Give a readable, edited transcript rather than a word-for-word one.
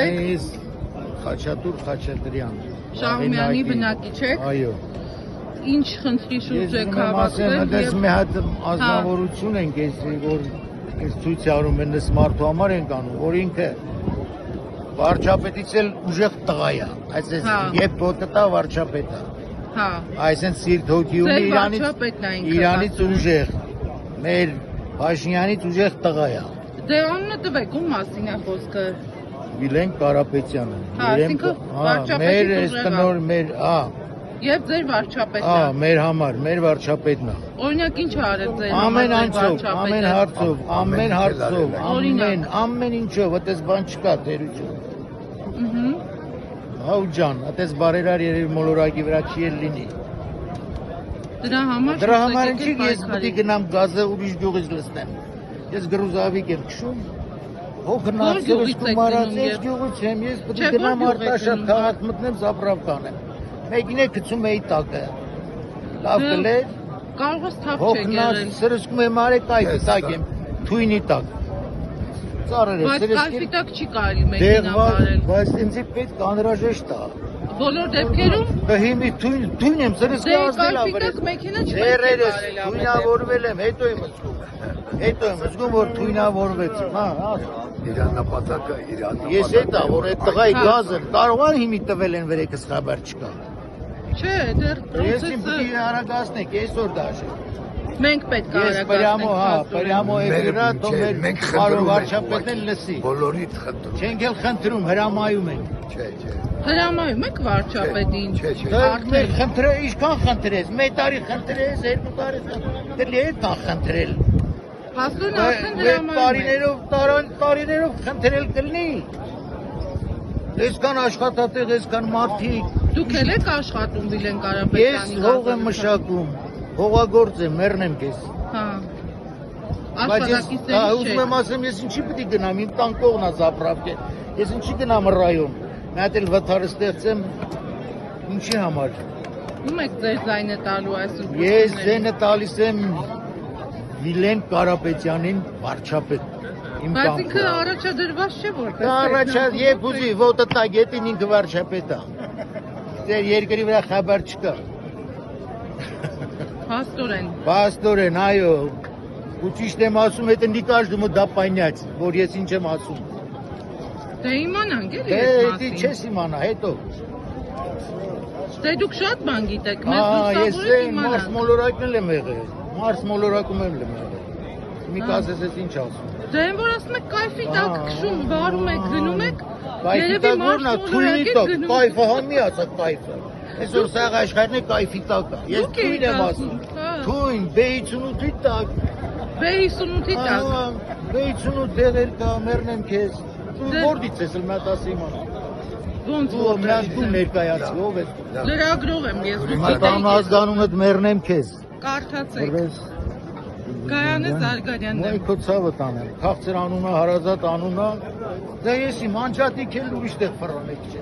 եք։ Ես Խաչատուր Խաչատրյան։ Շահումյանի բնակիչ եք։ Այո։ Ինչ խնդրի շուրջ եք հավաքվել։ Ես մի հատ ազնվորություն ենք որ այս ցույց արում են մարդու համար ենք անում, որ ինքը վարչապետից էլ ուժեղ տղա է։ Այսպես երբ ոտտա վարչապետը։ Հա։ Այսինքն սիրտ հոգի ունի Իրանից ուժեղ։ Մեր Փաշինյանից ուժեղ տղա է։ Դե անունը տվեք, ում մասին է խոսքը։ Վիլեն Կարապետյանը։ Այսինքն վարչապետի տնօր մեր, Եվ ձեր վարչապետն է։ Մեր համար, մեր վարչապետն է։ Օրինակ ինչ արել ձեր ամեն անձով, ամեն հարցով, ամեն ինչով, այդպես բան չկա տերություն։ Հա ու ջան, այդպես բարերար երևի մոլորակի վրա չի էլ լինի։ Դրա համար չի ես պետք է գնամ գազը ուրիշ գյուղից լցնեմ։ Ես գրուզավիկ եմ քշում։ Հոգնածը մարած ես գյուղից եմ, ես պետք է գնամ Արտաշատ քաղաք մտնեմ զապրավկան եմ։ Մեկին է գցում էի տակը։ Լավ կլեր։ Կարող ես թափ չեք եղել։ Հոգնած սրսկում եմ արեք կայֆի տակ եմ, թույնի տակ։ Ծառեր է սրսկի։ Բայց կայֆի տակ չի կարելի մեքենա վարել։ Բայց ինձ պետք անհրաժեշտ է։ Բոլոր դեպքերում։ Հիմի թույն եմ սրսկի ազդել ավեր։ Կայֆի տակ մեքենա չպետք է վարել։ Թույնավորվել եմ, հետո եմ զգում, որ թույնավորվեցի, հա։ Իրան նպատակը, Ես հետա, որ այդ տղայի գազը կարող են հիմի տվել են վերեկս խաբար չկա։ Չէ, դեռ Ես իմ պիտի արագացնեք, այսօր դաշը։ Մենք պետք է արագացնենք։ Պրյամո էվիրա, դո մեր բարո վարչապետն լսի։ Բոլորիդ խնդրում։ Չենք էլ խնդրում, հրամայում ենք։ Չէ։ Հրամայում եք վարչապետին։ Չէ։ Խնդրե, ինչքան խնդրես, մեկ տարի խնդրես, երկու տարի խնդրել, այդքան խնդրել։ Հասուն արդեն հրամայում տարիներով խնդրել կլինի։ Այսքան աշխատատեղ, այսքան մարդիկ։ Դուք էլ եք աշխատում Վիլեն Կարապետյանի Ես հող եմ մշակում, հողագործ եմ, մեռնեմ քեզ։ Հա։ Ուզում եմ ասեմ, ես ինչի պիտի գնամ, իմ տան կողմն է զապրավկե։ Ես ինչի գնամ ռայոն։ Մի հատ էլ վթար ստեղծեմ, ինչի համար։ Ում եք ձեր ձայնը տալու այսօր։ Ես ձայնը տալիս եմ Վիլեն Կարապետյանին վարչապետ։ Բայց ինքը առաջադրված չէ որպես։ Առաջա երբ ուզի ոտը տա գետին ինքը վարչապետ է։ Ձեր երկրի վրա խաբար չկա։ Փաստորեն, այո։ Ու ճիշտ եմ ասում, это не каждому да понять, որ ես ինչ եմ ասում։ Դե իմանանք էլի այս մասին։ Դե չես իմանա, հետո։ Դե դուք շատ բան գիտեք, մեզ լուսավորեք իմանանք։ Ես Մարս մոլորակն եմ եղել։ Մարս մոլորակում եմ եղել։ Մի կասես ես ինչ ասում։ Դե են որ ասում եք կայֆի տակ քշում, վարում եք, գնում եք։ Կայֆի տակ որնա, թույնի տակ, կայֆը համի ասա կայֆը։ Այսօր սաղ աշխարհն է կայֆի տակ։ Ես թույն եմ ասում։ Թույն, B58-ի տակ։ B58-ի տակ։ B58 դեղեր կա, մեռնեմ քեզ։ Դու որտից ես էլ մատ ասի իմանա։ Ոնց դու ներկայացի, ով ես։ Լրագրող եմ ես։ Մտան ազգանունդ մեռնեմ քեզ։ Կարդացեք։ Գայանե Զարգարյանն եմ։ Քո ցավը տանեմ։ Քաղցր անունը, հարազատ անունը։ Դա ես իմ անջատիկ էլ ուրիշտեղ ֆրանեք չէ։